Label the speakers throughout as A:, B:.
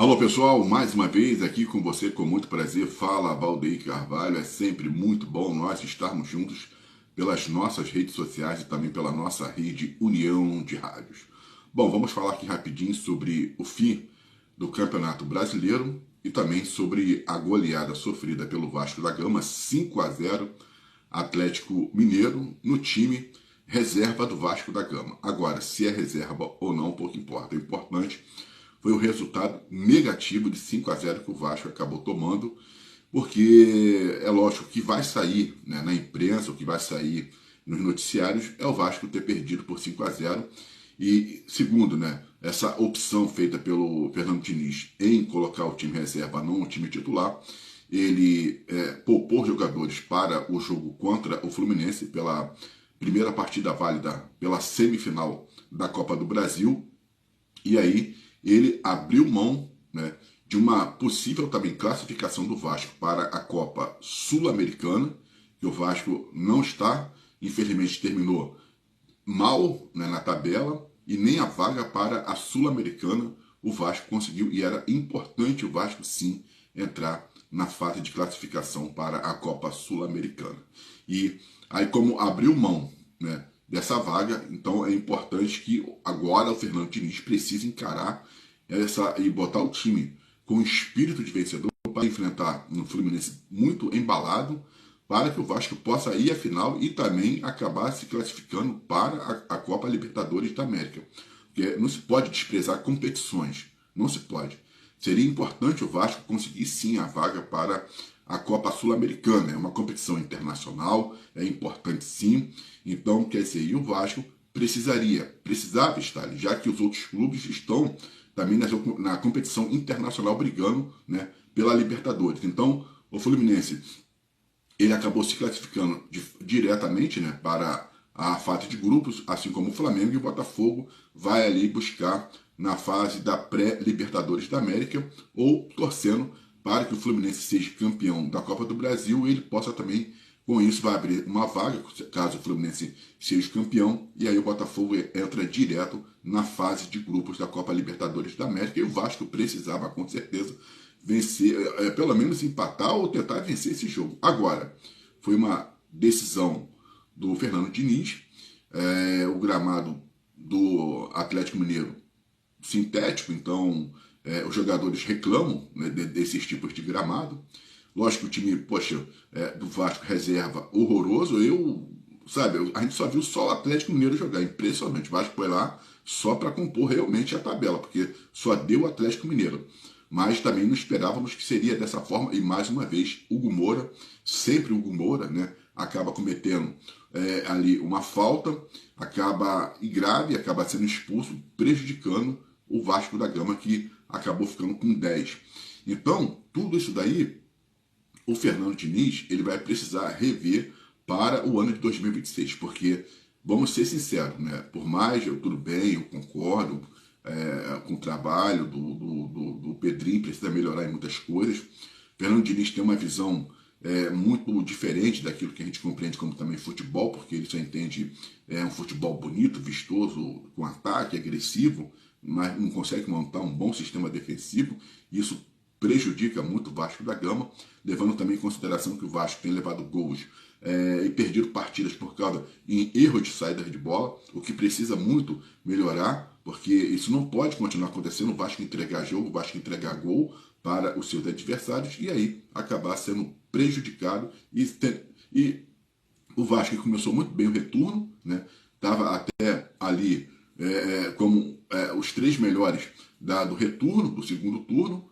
A: Alô pessoal, mais uma vez aqui com você com muito prazer, fala Valdeir Carvalho, é sempre muito bom nós estarmos juntos pelas nossas redes sociais e também pela nossa rede União de Rádios. Bom, vamos falar aqui rapidinho sobre o fim do Campeonato Brasileiro e também sobre a goleada sofrida pelo Vasco da Gama, 5-0, Atlético Mineiro, no time reserva do Vasco da Gama. Agora, se é reserva ou não, pouco importa. O importante foi o resultado negativo de 5-0 que o Vasco acabou tomando, porque é lógico que vai sair, né, na imprensa, o que vai sair nos noticiários é o Vasco ter perdido por 5-0. E segundo, né, essa opção feita pelo Fernando Diniz em colocar o time reserva, não o time titular, ele poupou jogadores para o jogo contra o Fluminense pela primeira partida válida pela semifinal da Copa do Brasil. E aí ele abriu mão, né, de uma possível também classificação do Vasco para a Copa Sul-Americana, que o Vasco não está, infelizmente terminou mal, né, na tabela, e nem a vaga para a Sul-Americana o Vasco conseguiu, e era importante o Vasco sim entrar na fase de classificação para a Copa Sul-Americana. E aí, como abriu mão, né, dessa vaga, então é importante que agora o Fernando Diniz precise encarar essa e botar o time com espírito de vencedor para enfrentar um Fluminense muito embalado, para que o Vasco possa ir à final e também acabar se classificando para a Copa Libertadores da América. Porque não se pode desprezar competições, não se pode. Seria importante o Vasco conseguir sim a vaga para a Copa Sul-Americana. É uma competição internacional, é importante sim. Então, quer dizer, o Vasco precisava estar ali, já que os outros clubes estão também na competição internacional brigando, né, pela Libertadores. Então, o Fluminense ele acabou se classificando diretamente, né, para a fase de grupos, assim como o Flamengo, e o Botafogo vai ali buscar na fase da pré-Libertadores da América, ou torcendo para que o Fluminense seja campeão da Copa do Brasil e ele possa também, com isso, vai abrir uma vaga, caso o Fluminense seja campeão, e aí o Botafogo entra direto na fase de grupos da Copa Libertadores da América, e o Vasco precisava, com certeza, vencer, pelo menos empatar ou tentar vencer esse jogo. Agora, foi uma decisão do Fernando Diniz, o gramado do Atlético Mineiro sintético, então os jogadores reclamam, né, desses tipos de gramado. Lógico que o time, poxa, do Vasco reserva horroroso. A gente só viu só o Atlético Mineiro jogar, impressionante. O Vasco foi lá só para compor realmente a tabela, porque só deu o Atlético Mineiro. Mas também não esperávamos que seria dessa forma, e mais uma vez, Hugo Moura, sempre Hugo Moura, né, acaba cometendo ali uma falta, e grave, acaba sendo expulso, prejudicando o Vasco da Gama, que acabou ficando com 10. Então, tudo isso daí, o Fernando Diniz ele vai precisar rever para o ano de 2026, porque, vamos ser sinceros, né, por mais, tudo bem, eu concordo com o trabalho do Pedrinho, precisa melhorar em muitas coisas. O Fernando Diniz tem uma visão muito diferente daquilo que a gente compreende como também futebol, porque ele só entende um futebol bonito, vistoso, com ataque, agressivo, mas não consegue montar um bom sistema defensivo. Isso prejudica muito o Vasco da Gama, levando também em consideração que o Vasco tem levado gols e perdido partidas por causa em erro de saída de bola, o que precisa muito melhorar, porque isso não pode continuar acontecendo, o Vasco entregar jogo, o Vasco entregar gol para os seus adversários e aí acabar sendo prejudicado. E o Vasco começou muito bem o retorno, né? Estava até ali como os três melhores do retorno, do segundo turno,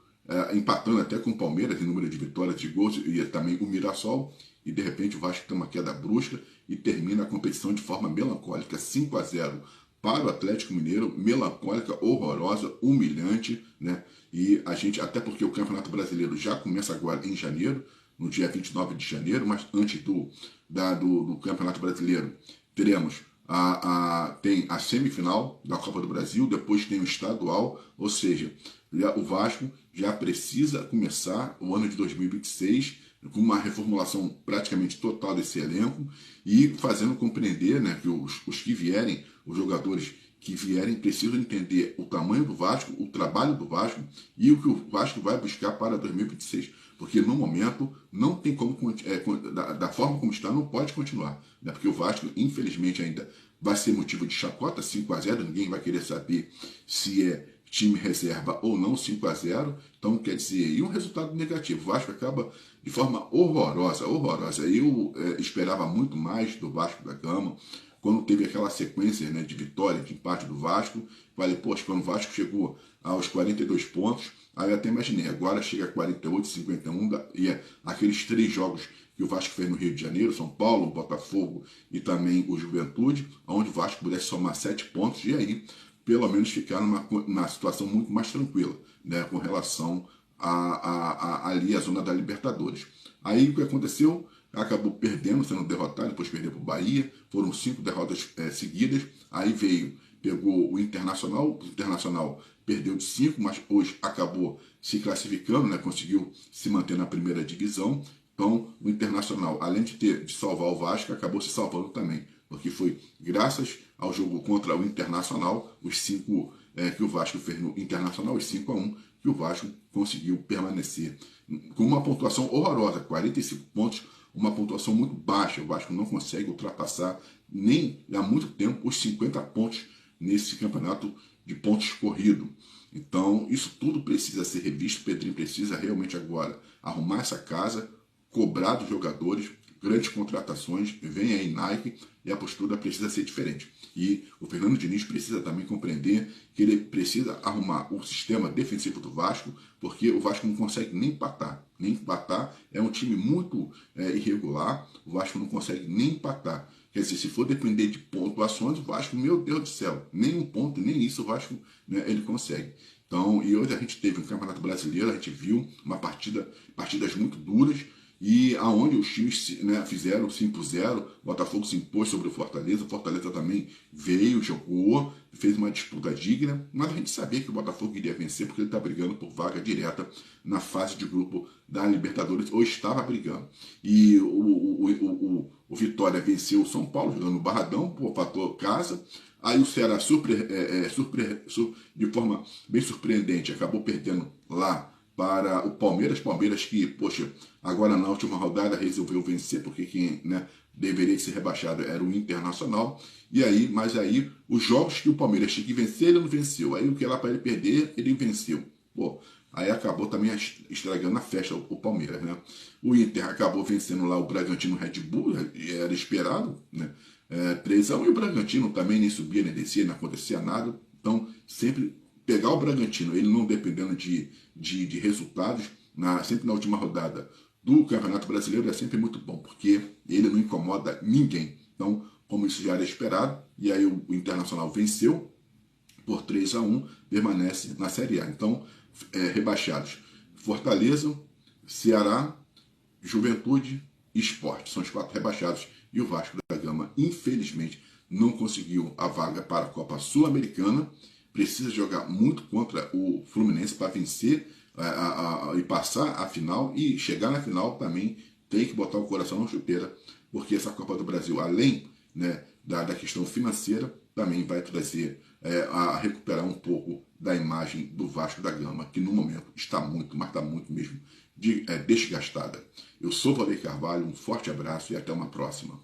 A: empatando até com o Palmeiras em número de vitórias, de gols, e também o Mirassol, e de repente o Vasco tem uma queda brusca e termina a competição de forma melancólica, 5-0 para o Atlético Mineiro, melancólica, horrorosa, humilhante, né? E a gente, até porque o Campeonato Brasileiro já começa agora em janeiro, no dia 29 de janeiro, mas antes do Campeonato Brasileiro teremos tem a semifinal da Copa do Brasil, depois tem o estadual, ou seja, o Vasco já precisa começar o ano de 2026 com uma reformulação praticamente total desse elenco e fazendo compreender, né, que os que vierem, os jogadores que vierem precisam entender o tamanho do Vasco, o trabalho do Vasco e o que o Vasco vai buscar para 2026. Porque no momento não tem como, da forma como está, não pode continuar. Né? Porque o Vasco, infelizmente, ainda vai ser motivo de chacota, 5-0, ninguém vai querer saber se é time reserva ou não, 5-0. Então, quer dizer, e um resultado negativo. O Vasco acaba de forma horrorosa, horrorosa. Eu esperava muito mais do Vasco da Gama, quando teve aquela sequência, né, de vitória, de empate do Vasco. Falei, poxa, quando o Vasco chegou aos 42 pontos, aí eu até imaginei, agora chega a 48, 51, e aqueles 3 jogos que o Vasco fez no Rio de Janeiro, São Paulo, Botafogo e também o Juventude, onde o Vasco pudesse somar 7 pontos, e aí pelo menos ficar numa situação muito mais tranquila, né, com relação ali à zona da Libertadores. Aí o que aconteceu? Acabou perdendo, sendo derrotado, depois perdeu para o Bahia, foram 5 derrotas seguidas, aí pegou o Internacional perdeu de 5, mas hoje acabou se classificando, né, conseguiu se manter na primeira divisão. Então o Internacional, além de salvar o Vasco, acabou se salvando também, porque foi graças ao jogo contra o Internacional, os 5 que o Vasco fez no Internacional, os 5-1, que o Vasco conseguiu permanecer com uma pontuação horrorosa, 45 pontos, uma pontuação muito baixa. O Vasco não consegue ultrapassar nem há muito tempo os 50 pontos nesse campeonato de pontos corrido. Então, isso tudo precisa ser revisto. O Pedrinho precisa realmente agora arrumar essa casa, cobrar dos jogadores, grandes contratações, vem aí Nike, e a postura precisa ser diferente. E o Fernando Diniz precisa também compreender que ele precisa arrumar o sistema defensivo do Vasco, porque o Vasco não consegue nem empatar. Nem empatar, é um time muito irregular, o Vasco não consegue nem empatar. Quer dizer, se for depender de pontuações, o Vasco, meu Deus do céu, nem um ponto, nem isso o Vasco, né, ele consegue. Então, e hoje a gente teve um Campeonato Brasileiro, a gente viu partidas muito duras, e aonde os times, né, fizeram 5-0, o Botafogo se impôs sobre o Fortaleza também veio, jogou, fez uma disputa digna, mas a gente sabia que o Botafogo iria vencer porque ele está brigando por vaga direta na fase de grupo da Libertadores, ou estava brigando. E o Vitória venceu o São Paulo, jogando no Barradão, por fator casa. Aí o Ceará, de forma bem surpreendente, acabou perdendo lá para o Palmeiras que, poxa, agora na última rodada resolveu vencer, porque quem, né, deveria ser rebaixado era o Internacional. Mas aí os jogos que o Palmeiras tinha que vencer, ele não venceu. Aí o que era para ele perder, ele venceu. Pô, aí acabou também estragando a festa o Palmeiras, né? O Inter acabou vencendo lá o Bragantino Red Bull, era esperado, né? 3-1, e o Bragantino também nem subia, nem descia, não acontecia nada. Então, sempre pegar o Bragantino, ele não dependendo de resultados, sempre na última rodada do Campeonato Brasileiro, é sempre muito bom, porque ele não incomoda ninguém. Então, como isso já era esperado, e aí o Internacional venceu por 3-1, permanece na Série A. Então, rebaixados: Fortaleza, Ceará, Juventude e Sport. São os 4 rebaixados, e o Vasco da Gama, infelizmente, não conseguiu a vaga para a Copa Sul-Americana. Precisa jogar muito contra o Fluminense para vencer e passar a final, e chegar na final também tem que botar o coração na chuteira, porque essa Copa do Brasil, além, né, da questão financeira, também vai trazer a recuperar um pouco da imagem do Vasco da Gama, que no momento está muito, mas está muito mesmo desgastada. Eu sou Valdeir Carvalho, um forte abraço e até uma próxima.